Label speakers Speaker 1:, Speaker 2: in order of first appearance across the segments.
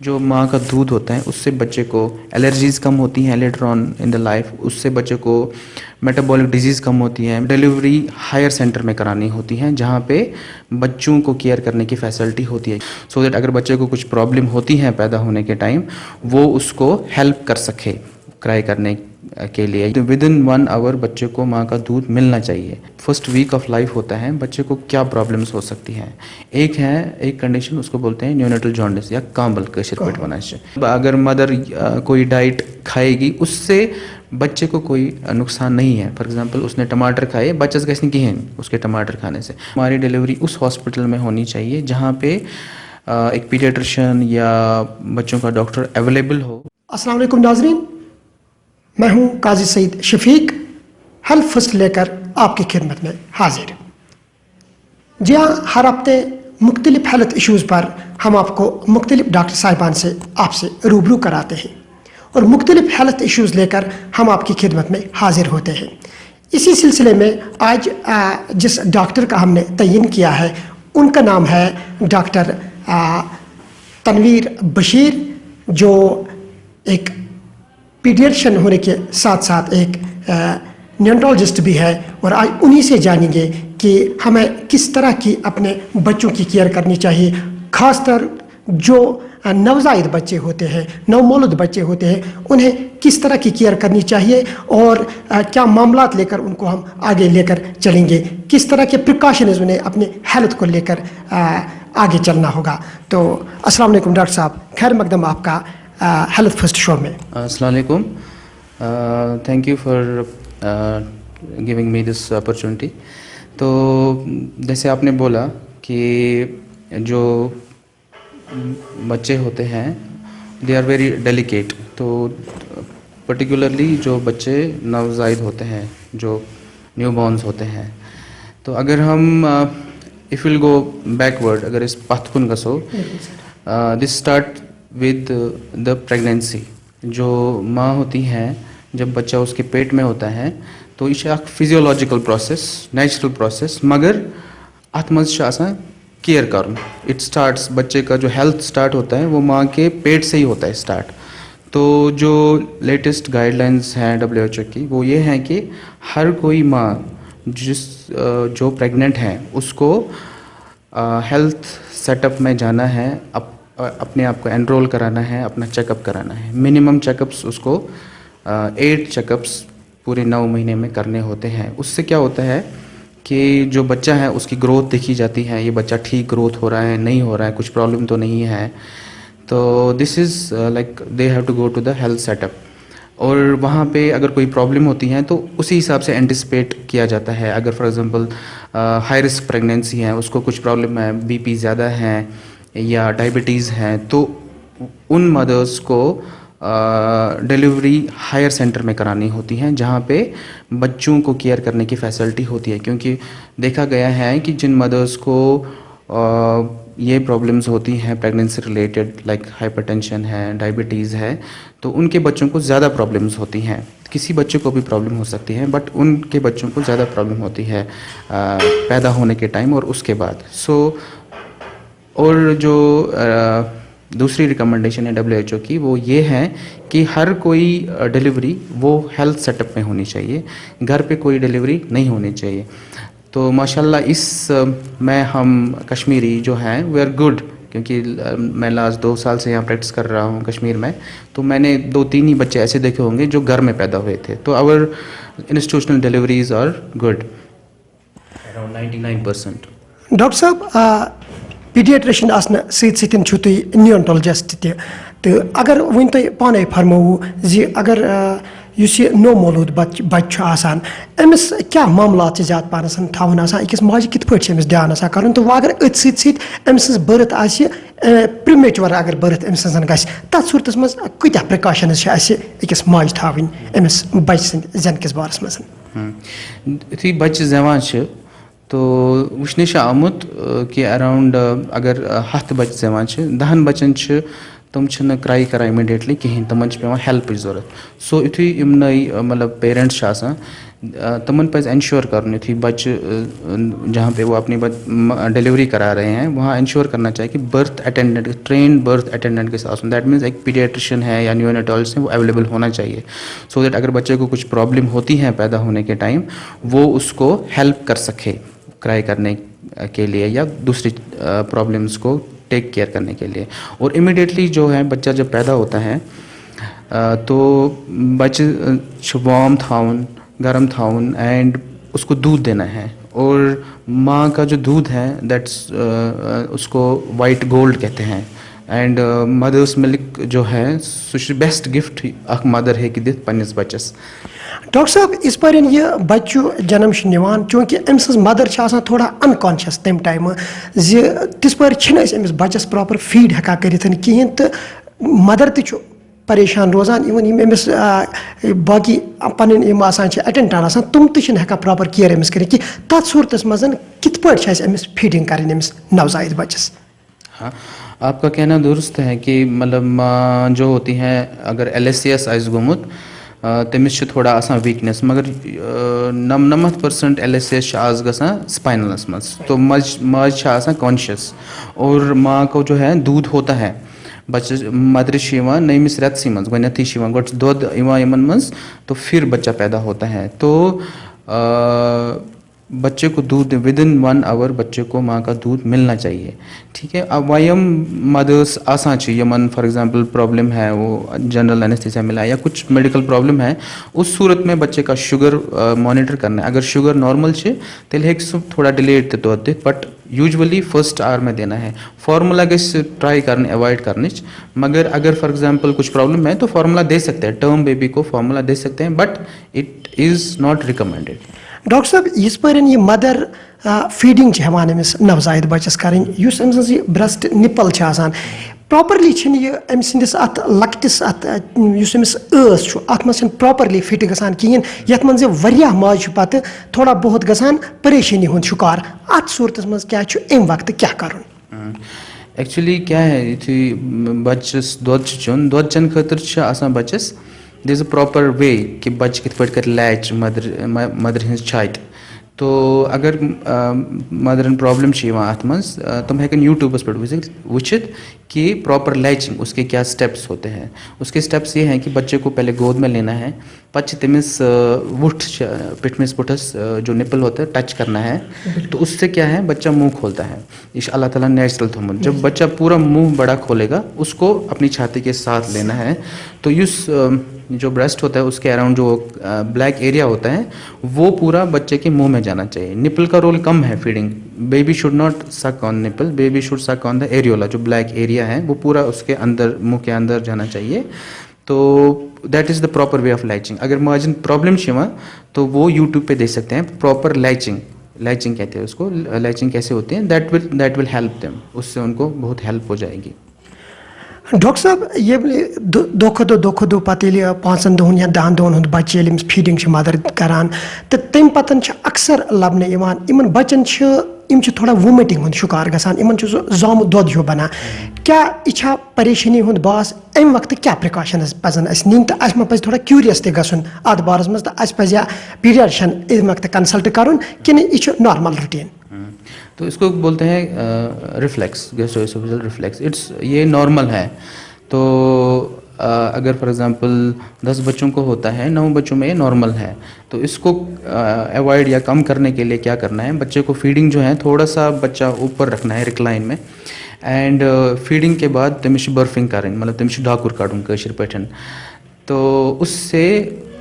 Speaker 1: जो माँ का दूध होता है उससे बच्चे को एलर्जीज़ कम होती हैं later on in the life, उससे बच्चे को मेटाबॉलिक डिजीज़ कम होती हैं। डिलीवरी हायर सेंटर में करानी होती हैं जहाँ पे बच्चों को केयर करने की फैसिलिटी होती है, सो दैट अगर बच्चे को कुछ प्रॉब्लम होती हैं पैदा होने के टाइम, वो उसको हेल्प कर सके क्राई करने के लिए। तो विद इन 1 आवर बच्चे को माँ का दूध मिलना चाहिए। फर्स्ट वीक ऑफ लाइफ होता है, बच्चे को क्या प्रॉब्लम्स हो सकती हैं। एक कंडीशन उसको बोलते हैं न्यूनेटल जॉन्डिस या कांबल कशिर पेट वनाश। अगर मदर कोई डाइट खाएगी उससे बच्चे को कोई नुकसान नहीं है। फॉर एग्जांपल उसने टमाटर खाए, बच्चा कैसे कहें उसके टमाटर खाने से। हमारी डिलीवरी उस हॉस्पिटल में होनी चाहिए जहाँ पे एक पीडियाट्रिशियन या बच्चों का डॉक्टर अवेलेबल हो।
Speaker 2: अस्सलाम वालेकुम नाज़रीन, मैं हूं काजी सईद शफीक, हेल्थ फर्स्ट लेकर आपकी खिदमत में हाजिर। जी हाँ, हर हफ्ते मुख्तलिफ हेल्थ इश्यूज़ पर हम आपको मुख्तलिफ डॉक्टर साहिबान से आपसे रूबरू कराते हैं और मुख्तलिफ हेल्थ इश्यूज़ लेकर हम आपकी खिदमत में हाजिर होते हैं। इसी सिलसिले में आज जिस डॉक्टर का हमने तयन किया है उनका नाम है डॉक्टर तनवीर बशीर, जो एक पीडियाट्रिशियन होने के साथ साथ एक न्यूरोलॉजिस्ट भी है। और आज उन्हीं से जानेंगे कि हमें किस तरह की अपने बच्चों की केयर करनी चाहिए, ख़ासतर जो नवजायद बच्चे होते हैं, नवमौलूद बच्चे होते हैं, उन्हें किस तरह की केयर करनी चाहिए और क्या मामलात लेकर उनको हम आगे लेकर चलेंगे, किस तरह के प्रिकॉशंस उन्हें अपने हेल्थ को लेकर आगे चलना होगा। तो अस्सलाम वालेकुम डॉक्टर साहब, खैर मकदम आपका हेल्थ फर्स्ट शो में।
Speaker 1: अस्सलाम वालेकुम, thank you for giving me this opportunity. तो जैसे आपने बोला कि जो बच्चे होते हैं दे आर वेरी डेलिकेट, तो पर्टिकुलरली जो बच्चे नवजायद होते हैं, जो न्यूबॉर्न्स होते हैं, तो अगर हम इफ़ विल गो बैकवर्ड, अगर इस पाथकुन गसो, this start with the pregnancy. जो माँ होती है जब बच्चा उसके पेट में होता है तो यह फिजियोलॉजिकल प्रोसेस, नेचुरल प्रोसेस, मगर अत मज केयर कर। इट स्टार्ट्स, बच्चे का जो हेल्थ स्टार्ट होता है वो माँ के पेट से ही होता है स्टार्ट। तो जो लेटेस्ट गाइडलाइंस हैं WHO की, वो ये हैं कि हर कोई माँ जो प्रेग्नेंट हैं उसको हेल्थ सेटअप में जाना है, अपने आप को एनरोल कराना है, अपना चेकअप कराना है। मिनिमम चेकअप्स उसको 8 चेकअप्स पूरे 9 महीने में करने होते हैं। उससे क्या होता है कि जो बच्चा है उसकी ग्रोथ देखी जाती है, ये बच्चा ठीक ग्रोथ हो रहा है, नहीं हो रहा है, कुछ प्रॉब्लम तो नहीं है। तो this is like they have to go to the health setup, और वहाँ पे अगर कोई प्रॉब्लम होती है तो उसी हिसाब से एंटिसिपेट किया जाता है। अगर for example high risk pregnancy है, उसको कुछ प्रॉब्लम है, BP ज़्यादा है या डायबिटीज़ हैं, तो उन मदर्स को डिलीवरी हायर सेंटर में करानी होती हैं जहाँ पे बच्चों को केयर करने की फैसिलिटी होती है। क्योंकि देखा गया है कि जिन मदर्स को ये प्रॉब्लम्स होती हैं प्रेगनेंसी रिलेटेड, लाइक हाइपरटेंशन है, डायबिटीज़ है, तो उनके बच्चों को ज़्यादा प्रॉब्लम्स होती हैं। किसी बच्चे को भी प्रॉब्लम हो सकती है, बट उनके बच्चों को ज़्यादा प्रॉब्लम होती है पैदा होने के टाइम और उसके बाद। और जो दूसरी रिकमेंडेशन है WHO की, वो ये है कि हर कोई डिलीवरी वो हेल्थ सेटअप में होनी चाहिए, घर पे कोई डिलीवरी नहीं होनी चाहिए। तो माशाल्लाह इस में हम कश्मीरी जो हैं वी आर गुड, क्योंकि मैं लास्ट 2 साल से यहाँ प्रैक्टिस कर रहा हूँ कश्मीर में, तो मैंने 2-3 ही बच्चे ऐसे देखे होंगे जो घर में पैदा हुए थे। तो our institutional deliveries are good, around 99%।
Speaker 2: Doctor साहब, पीडियाट्रिशियन आसना सतन न्यूरोलॉजिस्ट तो अगर वन तुम पाने फरमो जी अगर यह नो मौलूद बच्चा आसान, अमिस क्या मामलात ज्यादा पानस थवन अकिस माज कित पे ध्यान कर, तो अगर अमिस बर्थ प्रीमेच्योर अगर बर्थ अमिस तथ सूरत मज कत्या प्रिकॉशंस अकिस माज थवन अमिस बच्चे जन किस बारस मज।
Speaker 1: यु बच्चे जवान तो वुचने आमुत कि अराउंड अगर 7 बच्चे जवान 10 बच्चन तुम छन क्राई करा इमिडिएटली कहीं तमन पेवान हेल्प जरूरत सो युथु यम नई मतलब पेरेंट्स तमन पे इंश्योर कर युथु बच्चे जहाँ पे वो अपनी डिलीवरी करा रहे हैं वहाँ इंश्योर करना चाहिए कि birth attendant train birth attendant के साथ दैट मीन्स एक पीडियाट्रिशियन है या न्यूनेटोलॉजिस्ट है वो अवेलेबल होना चाहिए सो दैट अगर बच्चे को कुछ प्रॉब्लम होती है पैदा होने के टाइम वो उसको हेल्प कर सके क्राई करने के लिए या दूसरी प्रॉब्लम्स को टेक केयर करने के लिए। और इमिडिएटली जो है बच्चा जब पैदा होता है तो बच्चे वार्म थाउन गर्म थाउन एंड उसको दूध देना है और माँ का जो दूध है दैट्स उसको वाइट गोल्ड कहते हैं एंड मदर्स मिल्क जो है सो बेस्ट गिफ्ट अख मदर है कि दित पन्निस बच्चस।
Speaker 2: डॉक्टर साहब इस पर यह बच्चू जन्म निवान चूँकि अम्स मदर थोड़ा अनकॉन्शियस तम टाइम तिस पर अम्स बच्चस प्रॉपर फीड हेका करित कहें तो मदर तु परेशान रोजान इवन अम्स बाकी पन अटेंडान तुम हेका प्रॉपर केयर अम्स कर कि तथ सूरत मज कित अम्स फीडिंग कर नवजायद बच्चस।
Speaker 1: हाँ आपका कहना दुरुस्त है कि मतलब जो होती हैं अगर LSCS आइस गोमुत तमिस थोड़ा आसान वीकनेस मगर 99% LSCS आज गसा स्पाइनलस मज तो मज कॉन्शियस और माँ को जो है दूध होता है बच्चे मदरिश नईमिस रेतसी मज गथी गोट दोद मज तो फिर बच्चा पैदा होता है तो बच्चे को दूध विदिन 1 आवर बच्चे को माँ का दूध मिलना चाहिए। ठीक है अब वयम मदर्स आसान यमन फॉर एग्जांपल प्रॉब्लम है वो जनरल एनेस्थीसिया मिला या कुछ मेडिकल प्रॉब्लम है उस सूरत में बच्चे का शुगर मॉनिटर करना है अगर शुगर नॉर्मल तेल थोड़ा डिलेड ते बट यूजुअली फर्स्ट आवर में देना है फार्मूला गस ट्राई करने अवॉइड करने मगर अगर फॉर एग्जांपल कुछ प्रॉब्लम है तो फार्मूला दे सकते हैं टर्म बेबी को फार्मूला दे सकते हैं but it is not recommended.
Speaker 2: Doctor साहब इस पर ये मदर फीडिंग हेवान अम्स नवजायद बच्चस कर ब्रेस्ट निपल प्रॉपरली अम सिंदिस अत लकटिस अत अत मज प्रॉपरली फिट गसान कहें यथ मज वरिया माज पत थोड़ा बहुत गसान परेशानी हुंद शिकार अत सूरत मज क्या अम वक्त क्या करुन।
Speaker 1: एक्चुअली क्या है युथु बच्चस दोद चुन दोद चन खतर आसान बच्चस this is a proper way कि बच्चे कित पट कर लैच मदर हिंस छात तो अगर मदरन प्रॉब्लम अत मज तुम हेकन यूट्यूबस पे वचित कि प्रॉपर लैचिंग उसके क्या स्टेप्स होते हैं। उसके स्टेप्स ये हैं कि बच्चे को पहले गोद में लेना है पच तमिस वुठ पिटमिस पुटस जो निपल होता है टच करना है तो उससे क्या है बच्चा मुंह खोलता है इस अल्लाह ताला नेचुरल थमुन जब बच्चा पूरा मुंह बड़ा खोलेगा उसको अपनी छाती के साथ लेना है तो इस जो ब्रेस्ट होता है उसके अराउंड जो ब्लैक एरिया होता है वो पूरा बच्चे के मुंह में जाना चाहिए। निपल का रोल कम है फीडिंग बेबी शुड नॉट सक ऑन निपल बेबी शुड सक ऑन द एरियोला जो ब्लैक एरिया है वो पूरा उसके अंदर मुंह के अंदर जाना चाहिए तो that is the proper way of latching. अगर मार्जिन प्रॉब्लम तो वो यूट्यूब पे देख सकते हैं प्रॉपर लैचिंग कहते हैं उसको लैचिंग कैसे होते हैं दैट विल हेल्प देम उससे उनको बहुत हेल्प हो जाएगी।
Speaker 2: डॉक्टर साहब ये दो दो पत 5 दोहन या 10 दोहन बच्चे फीडिंग मदर करान तो तम पतन अक्सर लबन इन बच्चन इम थोड़ा वोमिटिंग हूँ शिकार गसान इन जाम दोद हो बना क्या यह परेशानी हूँ बास अम वक्त क्या प्रिकॉशन पजन नीन तो अस पे थोड़ा क्यूरियस तन अत बारस मज तो पे पीडियाट्रिशियन अम वक्त कंसल्ट कर कि यह नॉर्मल रूटीन
Speaker 1: तो इसको बोलते हैं रिफ्लेक्स गैस्ट्रोएसोफेजियल रिफ्लेक्स इट्स ये नॉर्मल है। तो अगर फॉर एग्जांपल 10 बच्चों को होता है 9 बच्चों में ये नॉर्मल है तो इसको अवॉइड या कम करने के लिए क्या करना है बच्चे को फीडिंग जो है थोड़ा सा बच्चा ऊपर रखना है रिक्लाइन में एंड फीडिंग के बाद तमिश बर्फिंग करें मतलब तमिश डाकुर काटूँ कशर पैठन तो उससे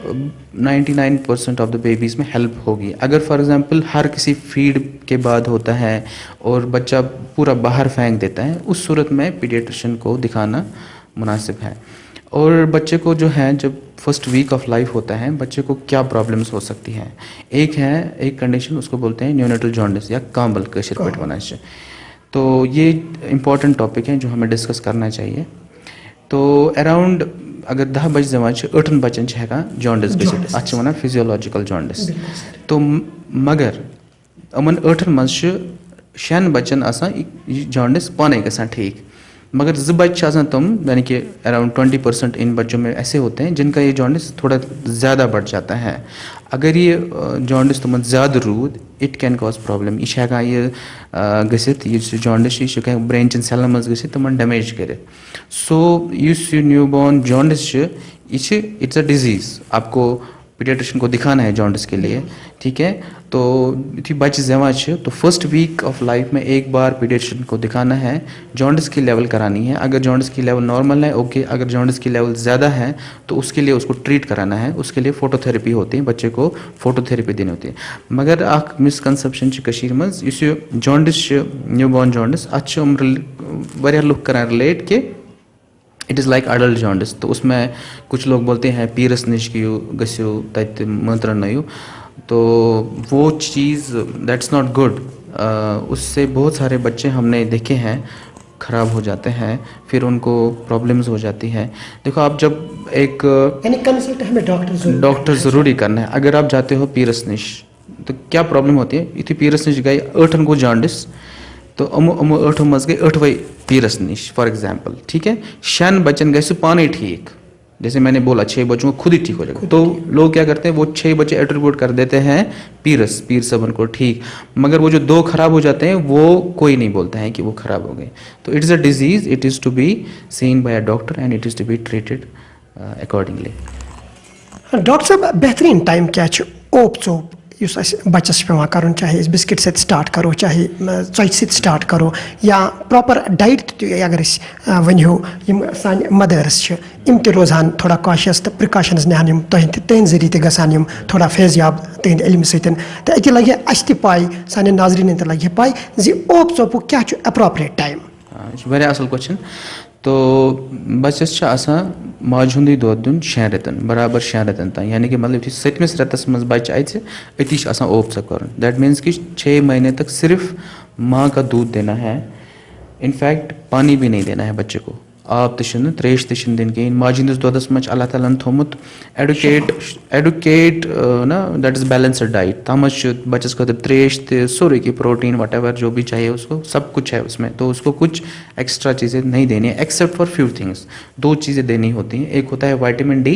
Speaker 1: 99% ऑफ द बेबीज़ में हेल्प होगी। अगर फॉर एग्जांपल हर किसी फीड के बाद होता है और बच्चा पूरा बाहर फेंक देता है उस सूरत में पीडियाट्रिशियन को दिखाना मुनासिब है। और बच्चे को जो है जब फर्स्ट वीक ऑफ लाइफ होता है बच्चे को क्या प्रॉब्लम्स हो सकती हैं एक कंडीशन उसको बोलते हैं न्यूनेटल जॉन्डिस या कांबल कशर पेट वना तो ये इम्पॉर्टेंट टॉपिक है जो हमें डिस्कस करना चाहिए। तो अराउंड अगर 10 बज जमा 8 बच्चन जॉन्डिस गजित अत वन फिजियोलॉजिकल जॉन्डिस तो मगर अमन 8 मज 6 बच्चन जॉन्डिस पाने गसान ठीक मगर बच्चे तम यानी कि अराउंड 20% इन बच्चों में ऐसे होते हैं जिनका ये जॉन्डिस थोड़ा ज़्यादा बढ़ जाता है. अगर ये जॉन्डिस तुम ज़्यादा rude it can cause problem. यह हेकान ये गसित जॉन्डिस यह ब्रेन चन सेलन मज गसित तुमन डैमेज कर. सो इस new born jaundice it's a disease. आपको पीडियाट्रिशियन को दिखाना है जॉन्डिस के लिए, ठीक है. तो यदि बच्चे जमा तो फर्स्ट वीक ऑफ लाइफ में एक बार पीडियाट्रिशियन को दिखाना है, जॉन्डिस की लेवल करानी है. अगर जॉन्डिस की लेवल नॉर्मल है ओके, अगर जॉन्डिस की लेवल ज़्यादा है तो उसके लिए उसको ट्रीट कराना है. उसके लिए फोटोथेरेपी होती है, बच्चे को फोटोथेरेपी देनी होती है. मगर अख मिसकनसेप्शन मज जॉन्डिस न्यू बॉर्न जॉन्डिस अत वारिया लुक करान रिलेट कि it is like adult jaundice. तो उसमें कुछ लोग बोलते हैं पीरस निश गयू गो तत मंत्र नयू. तो वो चीज़ दैट्स नॉट गुड. उससे बहुत सारे बच्चे हमने देखे हैं ख़राब हो जाते हैं, फिर उनको प्रॉब्लम्स हो जाती हैं. देखो आप जब एक
Speaker 2: कंसल्ट हमें
Speaker 1: डॉक्टर ज़रूरी करना है. अगर आप जाते हो पीरस निश तो क्या प्रॉब्लम होती है. इतनी पीरस निश गई 8 गो जॉन्डिस तो अमो 8 मज गई 8 वही पीरस निश फॉर एग्जाम्पल, ठीक है. 6 बच्चन गए पाने ठीक, जैसे मैंने बोला 6 बच्चों को खुद ही ठीक हो जाएगा. तो लोग क्या करते हैं वो 6 बच्चे एट्रीब्यूट कर देते हैं पीर सबन को ठीक, मगर वो जो 2 खराब हो जाते हैं वो कोई नहीं बोलता है कि वो खराब हो गए. तो it is a disease, it is to be seen by a doctor and it is to be treated accordingly.
Speaker 2: Doctor साहब बेहतरीन टाइम क्या ओप चोप बच्चस पे कर, चाहे बिस्किट से स्टार्ट करो, चाहे चॉइस से स्टार्ट करो, या प्रॉपर डाइट अगर वनो सान मदर्स इम रोजान थोड़ा कॉशियस तो प्रिकॉशंस निहान तुंद जरिए तक थोड़ा फैज़याब तुंद इल्म सत. तो अत लगे अस पाई सान नाजरीन तक लगे पाई ओप चोपू क्या अप्रोप्रिएट टाइम.
Speaker 1: वारिया असल क्वेश्चन. तो बच्चस माज हुंद दोद दिन 6 रेतन बराबर 6 रेतन तक, यानी कि मतलब 7वें रेतस मज बच्चे अति अति ओप सा कर. दैट मीन्स कि 6 महीने तक सिर्फ माँ का दूध देना है. इनफैक्ट पानी भी नहीं देना है बच्चे को. आप त्रेश दिन कहें. माज हंदिस दोदस मज अल्लाह ताला थोमुत एडुकेट ना दैट इज़ बैलेंसड डाइट. तम बच्चस खुद त्रेश सोरे की प्रोटीन वट एवर जो भी चाहिए उसको सब कुछ है उसमें. तो उसको कुछ एक्स्ट्रा चीज़ें नहीं देनी है एक्सेप्ट फॉर फ्यू थिंग्स. 2 चीज़ें देनी होती हैं. एक होता है विटामिन डी,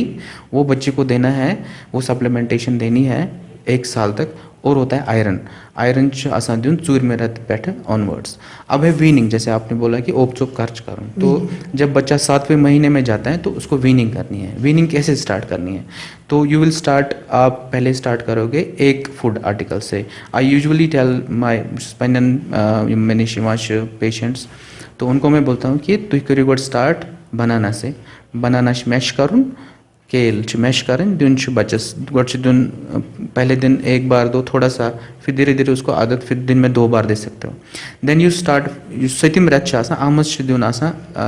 Speaker 1: वो बच्चे को देना है, वो सप्लीमेंटेशन देनी है 1 साल तक. और होता है आयरन. आयरन आसान दिन 4 रेत पे ऑनवर्ड्स. अब है वीनिंग, जैसे आपने बोला कि ओप चोप खर्च करूँ. तो जब बच्चा 7वें महीने में जाता है तो उसको वीनिंग करनी है. वीनिंग कैसे स्टार्ट करनी है? तो यू विल स्टार्ट, आप पहले स्टार्ट करोगे एक फूड आर्टिकल से. आई यूजुअली टेल माई स्पेनन मैंने शिवाश पेशेंट्स, तो उनको मैं बोलता हूँ कि तुम करो गोड स्टार्ट बनाना से. बनाना मैश करूँ केल मैश करें दिन बच्चस गोट दिन पहले दिन 1 बार 2 थोड़ा सा, फिर धीरे धीरे उसको आदत, फिर दिन में 2 बार दे सकते हो. देन यू स्टार्ट 7 रेत अमज दिन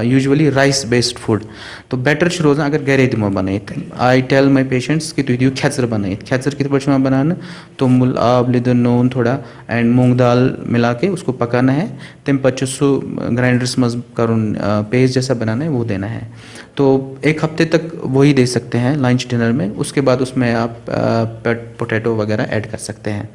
Speaker 1: यूजुअली राइस बेस्ड फूड. तो बेटर रोजान अगर घरे दिमो बनत. आई टेल माई पेशेंट्स कि तुम दिव खेचर बनत. खेचर कित पे बनाना, तुमुल आब लिदर नून थोड़ा एंड मूंग दाल मिला के उसको पकाना है. तम पे सो ग्राइंडर्स मज कर पेस्ट जैसा बनाना है, वो देना है. तो 1 हफ्ते तक वही दे सकते हैं लंच डिनर में. उसके बाद उसमें आप पोटैटो वगैरह ऐड कर सकते हैं.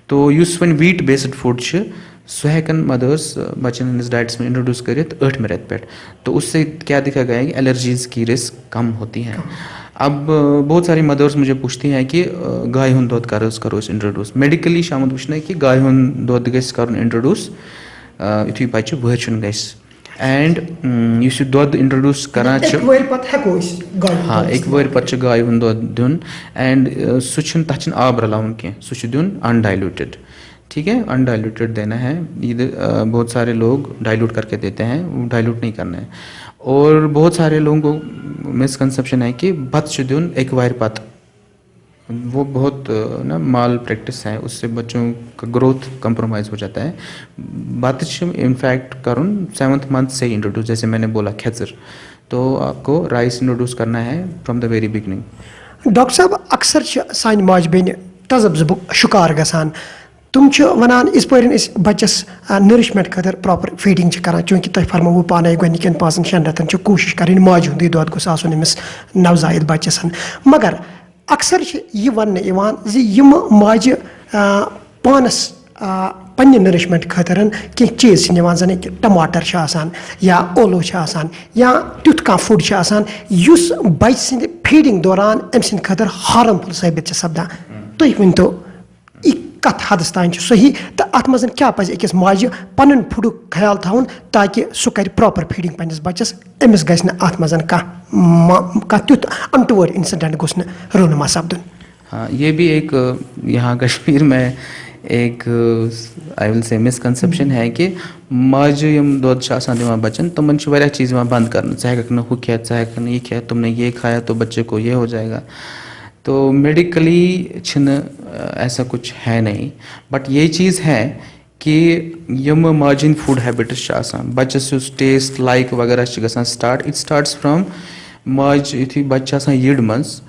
Speaker 1: तो use one wheat based food so हेकन मदर्स बच्चन हंदिस डाइट्स में इंट्रोड्यूस कर 8 रेत पे. तो उससे क्या देखा गया है कि एलर्जीज़ की रिस्क कम होती हैं. अब बहुत सारी मदर्स मुझे पूछती हैं कि गाय हुंद दोद करो इंट्रोड्यूस. मेडिकली शामत वुचन कि गाय हुंद दोद कर इंट्रोड्यूस यु बच्चे वहर गस. एंड इस दोद इंट्रोड्यूस करान हाँ एक वर पे गाय हुंद दोद दिन. एंड सह तथ आब रलावन कह, सह दिन अनडाइल्यूटेड. ठीक है, अनडाइल्यूटेड देना है. ये बहुत सारे लोग डाइल्यूट करके देते हैं, वो डाइल्यूट नहीं करना है. और बहुत सारे लोगों को मिसकंसेप्शन है कि बत दिन 1 वर पत, वो बहुत ना माल प्रैक्टिस है. उससे बच्चों का ग्रोथ कंप्रोमाइज़ हो जाता है. बात इनफैक्ट करूँ 7th मंथ से इंट्रोड्यूस, जैसे मैंने बोला खेचर, तो आपको राइस इंट्रोड्यूस करना है from the very beginning.
Speaker 2: Doctor साहब अक्सर सान माज बेन तजब जबुक शिकार गसान. तुम वनान इस बच्चस नरिशमेंट खतर प्रॉपर फीडिंग कर, चूँकि तुम फरमो पाने गोनिकन 5-6 रेतन कोशिश करें माज हुंद दोद गोस आसुन अमिस नवजायद बच्चसन. मगर अक्सर ये वन माज पानस पन्ने नरिशमेंट खतर कह चीज निवान जन टमाटर या ओलो या तुथ कह फूड युस बच्चे सद फीडिंग दौरान अम सद खतर हार्मफुल साबित सपदान तुम वन तो कत हदस तान सही तो अत मज क्या पज अकिस माजे पन फूड ख्याल थवन ताकि सह कर प्रॉपर फीडिंग पन्निस बच्चस अमिस गस अत मज कह तुथ अनटुवर्ड इंसिडेंट गोस रोनुमा सपदन।
Speaker 1: हाँ, ये भी एक यहाँ कश्मीर में एक आई विल से मिसकनसेप्शन है कि माज यम दोद दिवान बच्चन तमन वारिया चीज़ बंद कर हेक हु खेत हेक ये खेत तुमने ये खाया तो बच्चे को ये हो जाएगा। तो मेडिकली ऐसा कुछ है नहीं, बट ये चीज़ है कि यम माजिन फूड हैबिट्स बच्चस टेस्ट लाइक वगैरह गसान स्टार्ट इट स्टार्ट्स फ्रॉम माज युथु बच्चे यिड मज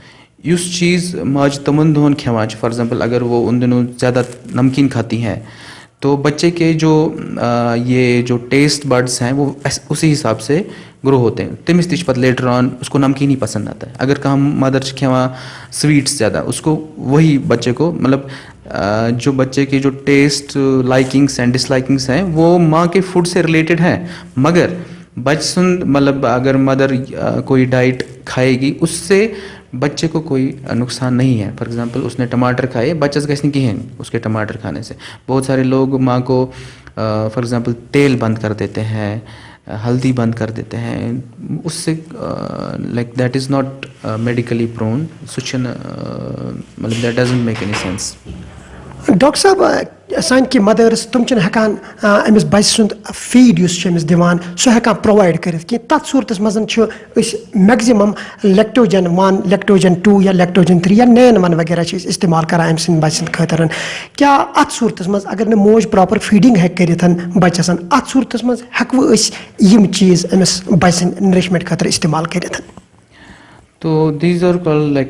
Speaker 1: उस चीज़ माज तमन दोहन खेवान फॉर एग्जांपल अगर वो उन दिनों ज़्यादा नमकीन खाती हैं तो बच्चे के जो ये जो टेस्ट बर्ड्स हैं वो उसी हिसाब से ग्रो होते हैं। तमिस तक पत लेटर ऑन उसको नमकीन ही पसंद आता है। अगर कम मदर खेवा स्वीट्स ज़्यादा उसको वही बच्चे को मतलब जो बच्चे की जो टेस्ट लाइकिंग्स एंड डिसलाइकिंग्स हैं वो माँ के फूड से रिलेटेड हैं, मगर बच्चन मतलब अगर मदर कोई डाइट खाएगी उससे बच्चे को कोई नुकसान नहीं है। फॉर एग्जांपल उसने टमाटर खाए बच्चस गस कहें उसके टमाटर खाने से। बहुत सारे लोग माँ को फॉर एग्जांपल तेल बंद कर देते हैं, हल्दी बंद कर देते हैं, उससे like that is not medically prone मतलब that doesn't make any sense.
Speaker 2: Doctor साहब सान की मदर्स तुम हेकान अमिस बच्चे सुंद फीड अमिस दिवान सह हेकान प्रोवाइड कर तथ सूरत मज मैक्सिमम लेक्टोजन 1 लेक्टोजन 2 या लेक्टोजन 3 या नैन 1 वगैरह इस्तेमाल कर अम सद बच्चे खतर क्या अत सूरत मज अगर न मोज प्रॉपर फीडिंग हेक कर बच्चस अत सूरत मज हेकव यम चीज़ अमिस बच्चे नरिशमेंट खतर इस्तेमाल कर?
Speaker 1: तो दीज आर कॉल्ड लाइक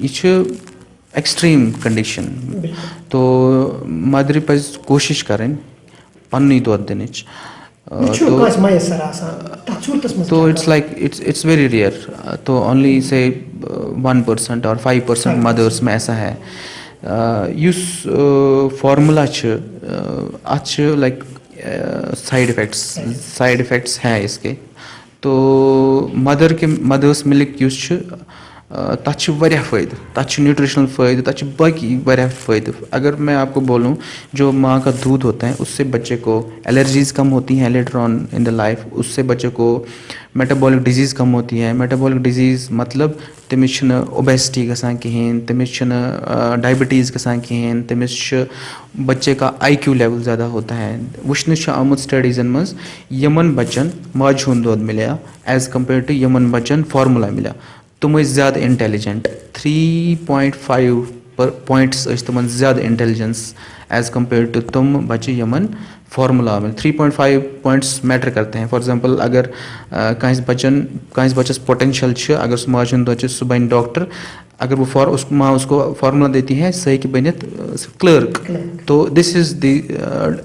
Speaker 1: यह एक्सट्रीम कंडीशन। तो मदर पज कोशिश करें पन्नी दोद दिन तो it's like it's very rare. तो ओनली से 1% और 5% मदर्स में ऐसा है। Use formula like side effects हैं इसके। तो मदर्स मिल्क युस तथ फ़ायदे, तथ न्यूट्रिशनल फ़ायदे, तथ बाकी फ़ायदे। अगर मैं आपको बोलूँ जो माँ का दूध होता है उससे बच्चे को एलर्जीज़ कम होती हैं later on in the life, उससे बच्चे को मेटाबॉलिक डिजीज़ कम होती है। मेटाबॉलिक डिजीज़ मतलब तमिस ओबेसिटी गसान कहें, तमिस डायबिटीज़ गसान कहें, तमिस बच्चे का IQ लेवल ज़्यादा होता है। वुचन आमुत स्टडीज़न मज यमन बच्चन माज हुंद दोद मिले एज कम्पेयर टू यमन बच्चन फार्मूला मिले तुम ज़्यादा इंटेलिजेंट 3.5 पॉइंट्स तमन ज़्यादा इंटेलिजेंस एज कम्पेयर टू तुम बच्चे यमन फार्मूला में 3.5 पॉइंट्स मैटर करते हैं। फॉर एग्जांपल अगर कहीं बच्चस पोटेंशियल अगर सह माज हुंद सह बन डॉक्टर, अगर वो माँ उसको फार्मूला देती है सही कि बनित क्लर्क। तो this is the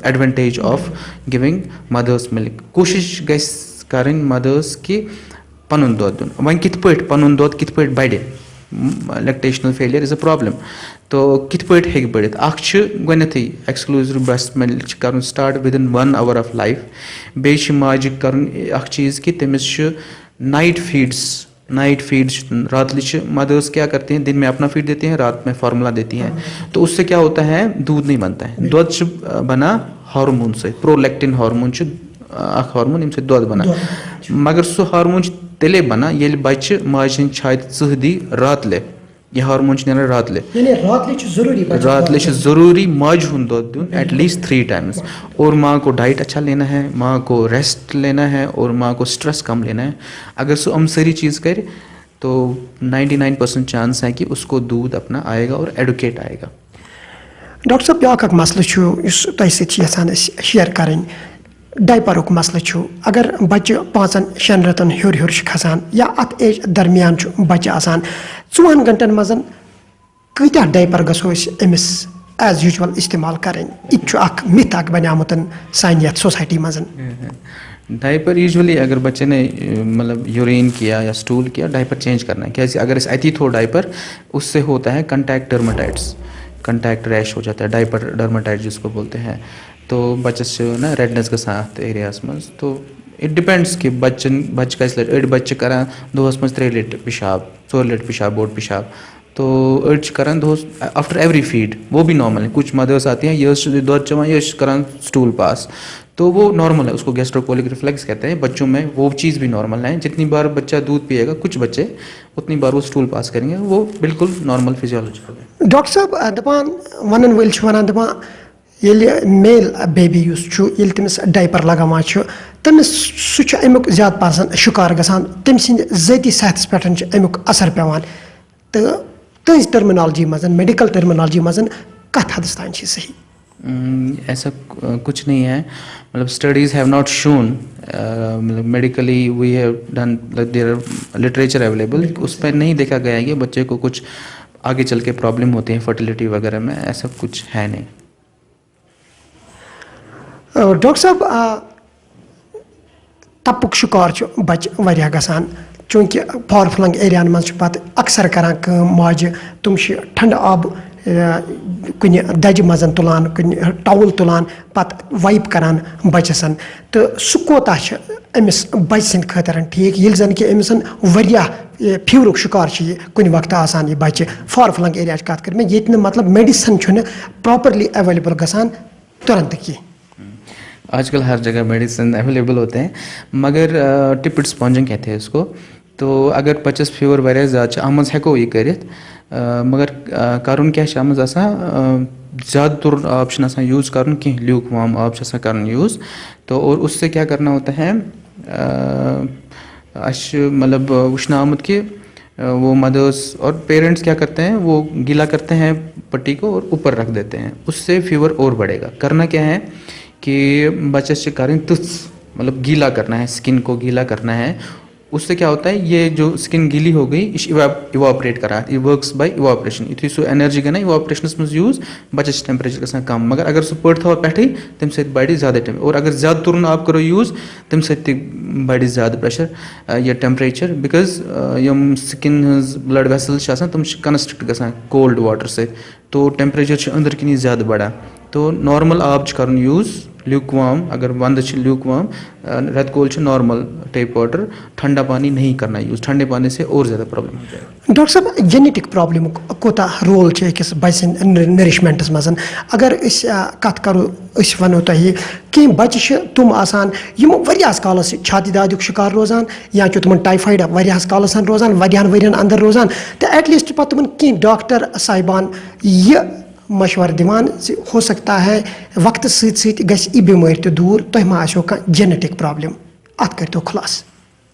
Speaker 1: advantage of giving mothers milk. कोशिश गस करें मदर्स कि पनुन दोद दुन वन कित पट पनुन दोद कित पट बढ़े। Lactational failure is a problem. तो कित पट हेक बढ़ित अख गथी एक्सक्लूसिव ब्रेस्ट मिल्क कर start within 1 hour of life. बे माज कर चीज़ कि तमिस नाइट फीड्स रातली मदर्स क्या करते हैं दिन में अपना फीड देते हैं, रात में फार्मूला देती हैं। तो उससे क्या होता है दूध नहीं बनता है, दूध बना हार्मोन से, प्रोलैक्टिन हार्मोन हार्मोन यम दूध बना, मगर सह हार्मोन तेले बना ये बच्चे माज छात चह दी रातले। यह हार्मोन रातले ज़रूरी माज हुंद दूध दुन एटलीस्ट 3 times। और माँ को डाइट अच्छा लेना है, माँ को रेस्ट लेना है और माँ को स्ट्रेस कम लेना है। अगर सह सारी चीज़ करे तो 99% चांस है कि उसको दूध अपना आएगा और एडुकेट आएगा।
Speaker 2: डॉक्टर साहब ब्याक मसल शेयर करें डायपरुक मसल। अगर बच्चे 5-6 रतन हर खसान या अत एज दरमियान बच्चे 4 घंटन मज कत्या डायपर गो अमिस एज यूजुअल इस्तेमाल करें? यह मिथ बनियामुत सान सोसाइटी मज।
Speaker 1: डायपर यूजुअली अगर बच्चे ने मतलब यूरिन किया या स्टूल किया डायपर चेंज करना है। क्या अगर अति थो डायपर उससे होता है कंटैक्ट डर्मेटाइटिस। कंटैक्ट रैश हो जाता है, डायपर डर्मेटाइटिस जिसको बोलते हैं, तो बच्चस ना रेडनेस गसान अत एरियास मज। तो इट डिपेंड्स कि बच्चे कैसे अड़ बच्चे करान दोहस मज 3 लट पेशाब 4 लट पेशाब बोट पेशाब, तो अड़ करान दोहस आफ्टर एवरी फीड, वो भी नॉर्मल है। कुछ मदर्स आती हैं ये दूध चवान ये करान स्टूल पास, तो वो नॉर्मल है, उसको गैस्ट्रोकोलिक रिफ्लेक्स कहते हैं। बच्चों में वो चीज़ भी नॉर्मल है, जितनी बार बच्चा दूध पिएगा कुछ बच्चे उतनी बार वो स्टूल पास करेंगे, वो बिल्कुल नॉर्मल फिजियोलॉजिकल है।
Speaker 2: डॉक्टर साहब दपान वन वल वन दपान ये मेल बेबी ये तमिस डायपर लगान तमिस सह अमुक ज्यादा पासन शिकार गसान, तम सद ज़ाती सेहत पे अमुक असर पेवान, तो तुज टर्मिनोलॉजी मज मेडिकल टर्मिनोलॉजी मज कत हद तान सही?
Speaker 1: ऐसा कुछ नहीं है, मतलब स्टडीज़ हैव नॉट शोन, मतलब medically we have done, there are literature available, उस पर नहीं देखा गया है कि बच्चे को कुछ आगे चल के प्रॉब्लम होती है फर्टिलिटी वगैरह में, ऐसा कुछ है नहीं।
Speaker 2: डॉक्टर साहब तपुक शिकार बच वारिया गसान, चूँकि फार फ्लंग एरिया मज अक्सर करान माज तुम ठंड आब कुन दज मज तुलान कुन टाउल तुलान पत वाइप करान बच्चसन, तो सह कोता अमिस बच सद खतर ठीक ये जन कि अमिस फीवरुक शिकार कुन वक्त आसान यह बच्चे फार फ्लंग एरिया कत कर ये मतलब मेडिसिन प्रॉपरली अवेलेबल गसान तुरंत की।
Speaker 1: आजकल हर जगह मेडिसिन अवेलेबल होते हैं, मगर टिपिड स्पॉन्जिंग कहते हैं इसको। तो अगर बच्चस फीवर वारिया ज़्यादा अम हेको यह कर, मगर करुन क्या ज़्यादा तुर आब यूज़ कर कह ल्यूक वार्म आब कर यूज़, तो और उससे क्या करना होता है मतलब वुचना आमुत कि वो मदर्स और पेरेंट्स क्या करते हैं, वो गीला करते हैं पट्टी को और ऊपर रख देते हैं, उससे फीवर और बढ़ेगा। करना क्या है कि बच्चे से करें तो मतलब गीला करना है, स्किन को गीला करना है, उससे क्या होता है ये जो स्किन गीली हो गई इवापरेट करा, ये works by evaporation, you so energy गना इवापरेशन मज यूज बच्चस टेम्परेचर गसान कम, मगर अगर सह पट थो पे तम सत बढ़ ज़्यादा टेम, और अगर ज़्यादा तुरन आप करो यूज़ तम सत बढ़ ज़्यादा प्रेशर या टेम्परेचर, बिकॉज यम स्किन हज ब्लड वेसल्स तुम कंस्ट्रक्ट गसान कोल्ड वाटर से, तो टेम्परेचर अंदर किन ज़्यादा बढ़ा, तो नॉर्मल आब कर यूज़ ल्यूक वार्म, अगर वंद ल्यूक वार्म, रेत कोल नॉर्मल टेप वाटर, ठंडा पानी नहीं करना यूज़, ठंडे पानी से और ज़्यादा प्रॉब्लम हो जाएगा।
Speaker 2: डॉक्टर साहब जेनेटिक प्रॉब्लम कोता रोल अकिस बच्चे नरिशमेंटस मज, अगर कत करो वनो तुम कहीं बच्चे तुम आसान वरियास कालस छाती दादुक शिकार रोजान, या तुम टाइफाइड वरियास कालस रोजान वरियान वरियन अंदर रोजान, तो एटलीस्ट पे तुम कहीं डॉक्टर साहिबान यह मशवर दिवान हो सकता है वक्त सत गई बीमारी तो दूर, तुम मा आसो कह जेनेटिक प्रॉब्लम, अत कर तो खुलास।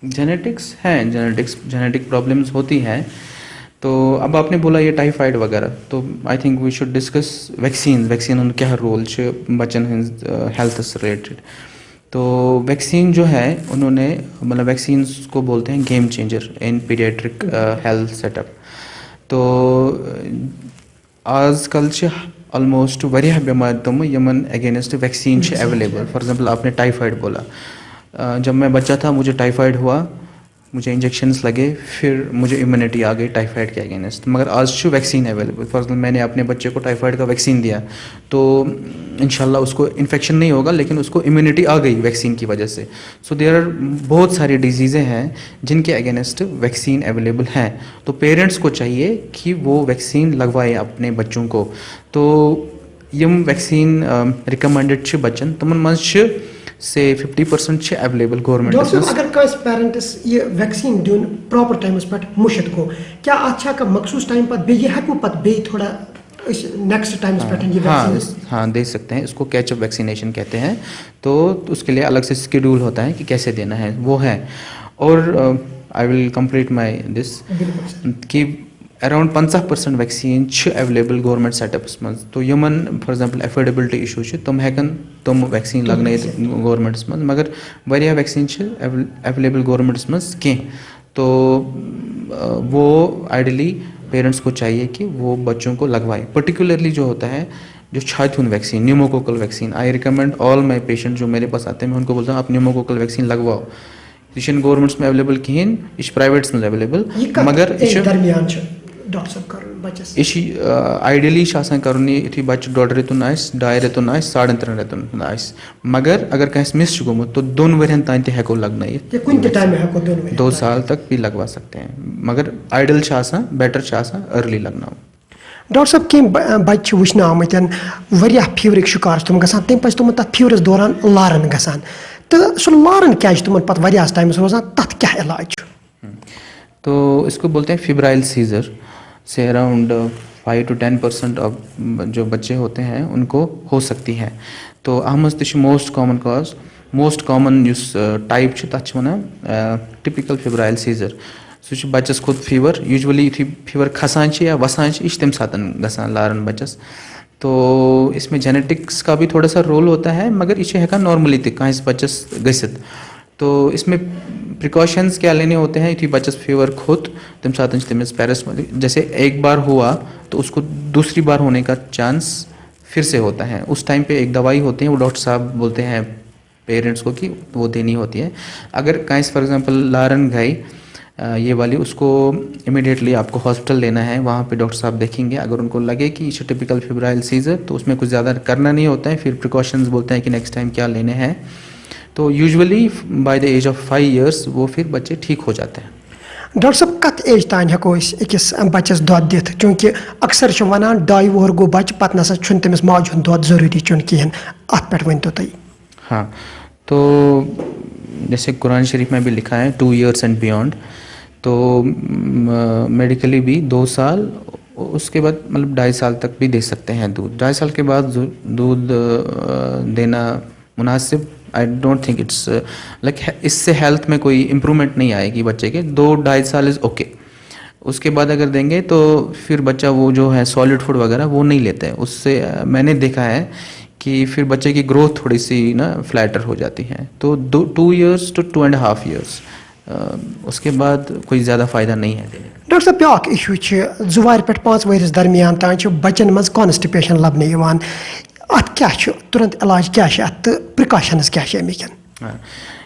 Speaker 1: जेनेटिक्स है, जेनेटिक प्रॉब्लम्स होती हैं। तो अब आपने बोला ये टाइफाइड वगैरह, तो I think we should discuss vaccine क्या रोल बच्चन हेल्थ से रिलेटेड। तो वैक्सीन जो है उन्होंने मतलब वैक्सीन को बोलते हैं game changer in paediatric health setup. तो आजकल ऑलमोस्ट वरिया बीमार तम यमन against vaccine available. For example आपने टाइफाइड बोला, जब मैं बच्चा था मुझे टाइफाइड हुआ, मुझे इंजेक्शन्स लगे, फिर मुझे इम्यूनिटी आ गई टाइफाइड के अगेंस्ट, मगर आज वैक्सीन अवेलेबल। फॉर एग्जांपल मैंने अपने बच्चे को टाइफाइड का वैक्सीन दिया, तो इंशाल्लाह उसको इन्फेक्शन नहीं होगा, लेकिन उसको इम्यूनिटी आ गई वैक्सीन की वजह से। सो देयर आर बहुत सारी डिजीज़ें हैं जिनके अगेंस्ट वैक्सीन अवेलेबल हैं। तो पेरेंट्स को चाहिए कि वो वैक्सीन लगवाए अपने बच्चों को। तो यम वैक्सीन रिकमेंडेड बच्चन तमन मज से 50% अवेलेबल गवर्नमेंट।
Speaker 2: अगर कस पेरेंट्स ये वैक्सीन दिन प्रॉपर टाइमस पे मुश्त को, क्या अच्छा का मखसूस टाइम पर बे हेको पत बे थोड़ा नेक्स्ट टाइम्स पे ये वैक्सीन?
Speaker 1: हाँ दे सकते हैं, इसको कैचअप वैक्सीनेशन कहते हैं। तो उसके लिए अलग से शेड्यूल होता है कि कैसे देना है, वो है। और I will complete my this कि around 50% vaccine available government setups मज। तो यमन फॉर एग्जांपल एफोर्डेबिलिटी इशू तुम हेकन तुम वैक्सीन लगन गवर्नमेंट्स मज, मगर वरिया वैक्सीन अवेलेबल गवर्नमेंट्स मज कह। तो वो आइडियली पेरेंट्स को चाहिए कि वो बच्चों को लगवाए। पर्टिकुलरली जो होता है जो छाती vaccine, pneumococcal vaccine, I recommend all my patient जो मेरे पास आते हैं, मैं उनको बोलता हूँ आप न्यूमोकोकल वैक्सीन लगवाओ। ये गवर्नमेंट्स में अवेलेबल कहें, यह प्राइवेट्स में अवेलेबल, मगर
Speaker 2: डॉक्टर साहब कर बच्चस
Speaker 1: आइडियली करुन यु बच्चे 1.5 रेतुन 2 रेतुन 3.5 रेतुन मगर अगर कहीं मिस गोमुत तो 2 वरियन तान हेको लगनयित
Speaker 2: कुन टाइम हेको
Speaker 1: 2 साल तक भी लगवा सकते हैं मगर आइडियल बेटर अर्ली लगना।
Speaker 2: डॉक्टर साहब कह बच्चे वुचन आमत फीवरिक शिकार तुम गसान तम पे तुम तथ फीवरस दौरान लारन गसान तो सह लारन क्या तुम पे टाइम रोजान तथ क्या इलाज?
Speaker 1: तो इसको बोलते हैं फिब्राइल सीजर से अराउंड 5 to 10% ऑफ जो बच्चे होते हैं उनको हो सकती है। तो अहमद तह most common cause most common type तथ वन टिपिकल फिब्राइल सीजर सह बच्चस खुद फीवर यूजुअली यु फीवर खसान या वसान यह तम सात गसान लारन बच्चस। तो इसमें जेनेटिक्स का भी थोड़ा सा रोल होता है मगर यह हेकान नॉर्मली तह बच्चस गसित। तो इसमें प्रिकॉशंस क्या लेने होते हैं यु बच्चस फीवर खुद तम सात तमिस पैरासिटामोल जैसे एक बार हुआ तो उसको दूसरी बार होने का चांस फिर से होता है। उस टाइम पे एक दवाई होती है वो डॉक्टर साहब बोलते हैं पेरेंट्स को कि वो देनी होती है। अगर कहीं फॉर एग्जांपल लारन गई ये वाली उसको इमीडिएटली आपको हॉस्पिटल लेना है, वहाँ पे डॉक्टर साहब देखेंगे। अगर उनको लगे कि इट्स टिपिकल फिब्राइल सीजर तो उसमें कुछ ज़्यादा करना नहीं होता है, फिर प्रिकॉशंस बोलते हैं कि नेक्स्ट टाइम क्या लेने हैं। तो usually by the age of 5 years वो फिर बच्चे ठीक हो जाते हैं।
Speaker 2: डॉक्टर साहब कत एज तान हेको अकिस बच्चस दुध दिथ क्योंकि अक्सर वनान 2 वुहर गो बच्चे पत नसा तमिस माज हुंद दुध जरूरी चुन कहें अत पे वन तो तुम।
Speaker 1: हाँ, तो जैसे कुरान शरीफ में भी लिखा है 2 years एंड बियॉन्ड। तो मेडिकली भी 2 साल उसके बाद मतलब 2.5 साल तक भी दे सकते हैं दूध। 2.5 साल के बाद दूध देना मुनासिब I don't think it's like इससे हेल्थ में कोई इम्प्रूवमेंट नहीं आएगी बच्चे के। 2-2.5 साल इज़ ओके। उसके बाद अगर देंगे तो फिर बच्चा वो जो है सॉलिड फूड वगैरह वो नहीं लेते हैं। उससे मैंने देखा है कि फिर बच्चे की ग्रोथ थोड़ी सी ना फ्लैटर हो जाती है। तो 2 years to 2.5 years उसके बाद कोई ज़्यादा फ़ायदा नहीं है।
Speaker 2: डॉक्टर साहब ब्याक इशू 2 पे 5 वरिस दरमियान तान बच्चन मज कॉन्स्टिपेशन लबन अत क्या तुरंत इलाज क्या अत प्रिकॉशंस क्या अमिक?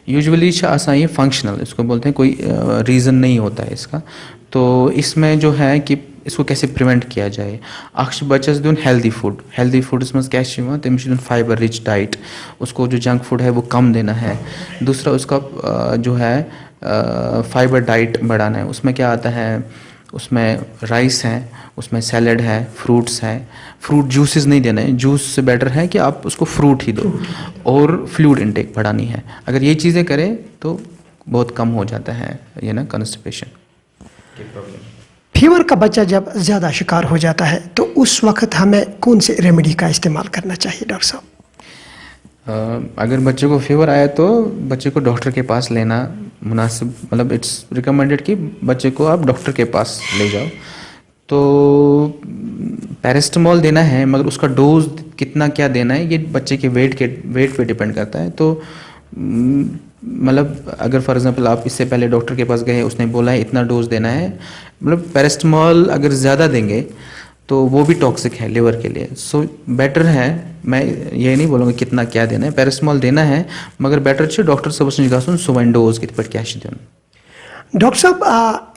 Speaker 1: यूजुअली ये फंक्शनल इसको बोलते हैं, कोई रीज़न नहीं होता है इसका। तो इसमें जो है कि इसको कैसे प्रिवेंट किया जाए, अक्ष बच्चस दिन हेल्दी फूड मज क्या तमिस फाइबर रिच डाइट, उसको जो जंक फूड है वो कम देना है। दूसरा उसका जो है फाइबर डाइट बढ़ाना है। उसमें क्या आता है, उसमें राइस है, उसमें सैलड है, फ्रूट्स हैं। फ्रूट जूसेस नहीं देना है, जूस से बेटर है कि आप उसको फ्रूट ही दो। और फ्लूइड इनटेक बढ़ानी है। अगर ये चीज़ें करें तो बहुत कम हो जाता है ये ना कॉन्स्टिपेशन की प्रॉब्लम।
Speaker 2: फीवर का बच्चा जब ज़्यादा शिकार हो जाता है तो उस वक्त हमें कौन से रेमेडी का इस्तेमाल करना चाहिए डॉक्टर साहब?
Speaker 1: अगर बच्चे को फीवर आया तो बच्चे को डॉक्टर के पास लेना मुनासिब, मतलब इट्स रिकमेंडेड कि बच्चे को आप डॉक्टर के पास ले जाओ। तो पैरासिटामोल देना है मगर उसका डोज कितना क्या देना है ये बच्चे के वेट पे डिपेंड करता है। तो मतलब अगर फॉर एग्जांपल आप इससे पहले डॉक्टर के पास गए, उसने बोला है इतना डोज देना है, मतलब पैरासिटामोल अगर ज़्यादा देंगे तो वो भी टॉक्सिक है लिवर के लिए। सो बेटर है, मैं ये नहीं बोलूँगा कितना क्या देना है, पैरासिटामोल देना है मगर बेटर डॉक्टर सबस नश गन सुन डोज कित पे क्या दिन।
Speaker 2: डॉक्टर साहब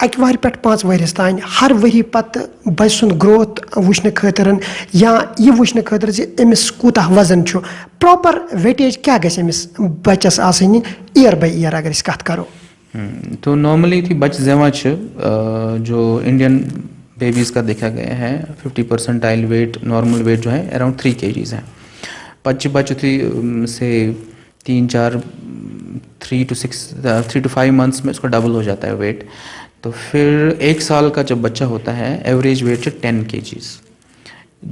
Speaker 2: अक वहर पे 5 वरिस तान हर वरी पत बच्चे सुंद ग्रोथ वुचन खतर या यह वुचन खतर अमिस कूता वजन प्रॉपर वेटेज क्या गमिस बच्चस आसनी ईयर बाय ईयर अगर इस कत करो?
Speaker 1: तो नॉर्मली थी बच्चे जमा जो इंडियन बेबीज़ का देखा गया है 50 परसेंटाइल वेट, नॉर्मल वेट जो है अराउंड 3 kgs है। बच्चे थी से 3 to 5 months में उसका डबल हो जाता है वेट। तो फिर 1 साल का जब बच्चा होता है एवरेज वेट 10 kgs।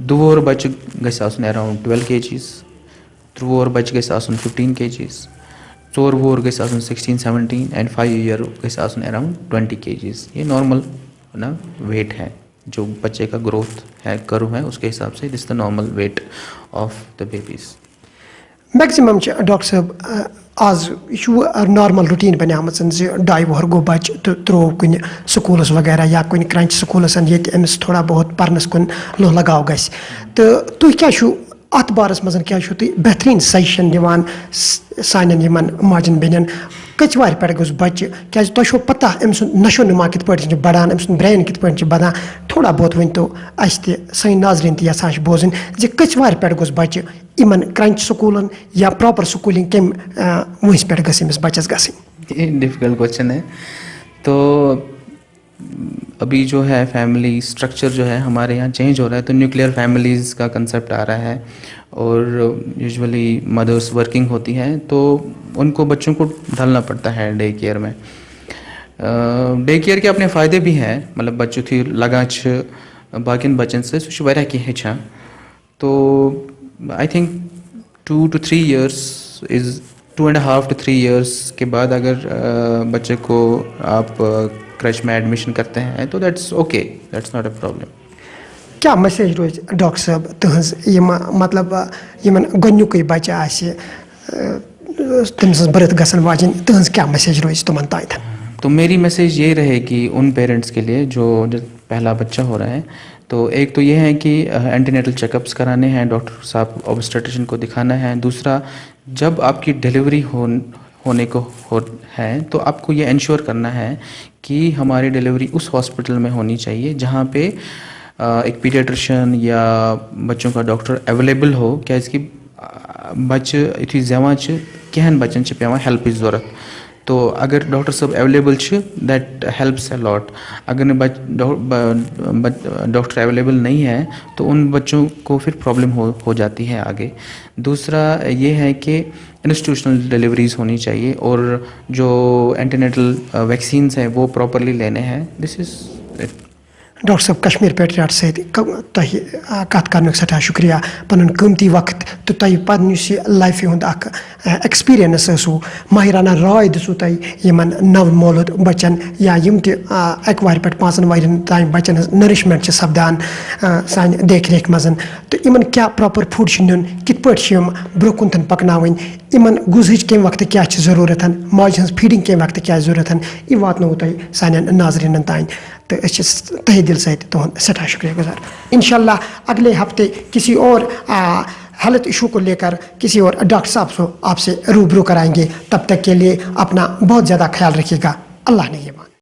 Speaker 1: 2 और बच्चे गए अराउंड 12 kgs, 3 और बच्चे गए 15 kgs, 4 और गए 16-17 एंड 5 year गए अराउंड 20 kgs। ये नॉर्मल ना वेट है जो बच्चे का ग्रोथ है कर्व है उसके हिसाब से this the normal weight of the babies.
Speaker 2: Maximum doctor साहब आज नॉर्मल रूटीन बनियाम 2 वुहर गो बच्चे तो त्रो कुन स्कूलस वगैरह या कुन क्रंच स्कूलसन ये अमिस थोड़ा बहुत परनस कुन लोह लगाव गस तो तुम क्या अत बारस मज क्या तुम बेहतरीन सजेशन दिवान सान माजन बेन कचवार पे गोस बच्चे क्या तो पता अम नशो नुमा कित पे बढ़ान अम ब्रेन कित पे बढ़ान थोड़ा बहुत वन तो सही नाजरीन तसान बोजन जे कचवार पे गोस बच्चे इन क्रंच स्कूलन या प्रॉपर स्कूलिंग कम वंस पे गस बच्चस गई
Speaker 1: डिफ़िकल्ट क्वेश्चन है। तो अभी जो है फैमिली स्ट्रक्चर जो है हमारे यहाँ चेंज हो रहा है, तो न्यूक्लियर फैमिलीज़ का कंसेप्ट आ रहा है और यूजुअली मदर्स वर्किंग होती हैं तो उनको बच्चों को ढलना पड़ता है डे केयर में। डे केयर के अपने फ़ायदे भी हैं, मतलब बच्चों थी लगा बाकिन बच्चन से सह वारिया की हेचान। तो I think 2 to 3 years is 2.5 to 3 years के बाद अगर बच्चे को आप क्रच में एडमिशन करते हैं तो that's okay, that's not a problem.
Speaker 2: क्या मैसेज रोज डॉक्टर साहब तहज मतलब इन गुक बच्चे आसे तम बर्थ गसन वाजन तहज क्या मैसेज रोज तुम तान?
Speaker 1: तो मेरी मैसेज ये रहेगी उन पेरेंट्स के लिए जो पहला बच्चा हो रहा है, तो एक तो ये है कि एंटीनेटल चेकअप्स कराने हैं, डॉक्टर साहब ऑब्स्टेट्रिशियन को दिखाना है। दूसरा, जब आपकी डिलीवरी होने को है तो आपको ये इंश्योर करना है कि हमारी डिलीवरी उस हॉस्पिटल में होनी चाहिए जहाँ पे एक पीडियाट्रिशियन या बच्चों का डॉक्टर अवेलेबल हो, क्या इसकी बच्चे यु जवान कहन बच्चन पेवान हेल्प ज़रूरत। तो अगर डॉक्टर साहब available that helps a lot. अगर डॉक्टर अवेलेबल नहीं है तो उन बच्चों को फिर प्रॉब्लम हो जाती है आगे। दूसरा ये है कि इंस्टीट्यूशनल डिलीवरीज होनी चाहिए और जो एंटीनेटल वैक्सीन्स हैं वो प्रॉपरली लेने हैं। This is it.
Speaker 2: डॉक्टर साहब कश्मीर पेट्रियाट सत कत कर सठा शुक्रिया पन कीमती वक्त तो तुम पस लाइफ हूँ एक्सपीरियंस माहिराना राय दसू तुम नव मौलूद बच्चन या अक वार पे 5 वारियन तान बच्चन नरिशमेंट सपदान सान देख रेख मजन तो इन क्या प्रॉपर फूड नुन कित पे ब्रो कुन पकन इन गुजह कम वक्त क्या ज़रूरत, माज हज फीडिंग कम वक्त क्या ज़रूरत, यह वातनो तुम सान नाजरीन तान। तो तहे दिल से तुहद सठा शुक्रिया गुजार। इंशाल्लाह अगले हफ्ते किसी और हेल्थ इशू को लेकर किसी और डॉक्टर साहब को आपसे रूबरू कराएंगे। तब तक के लिए अपना बहुत ज़्यादा ख्याल रखिएगा। अल्लाह ने ये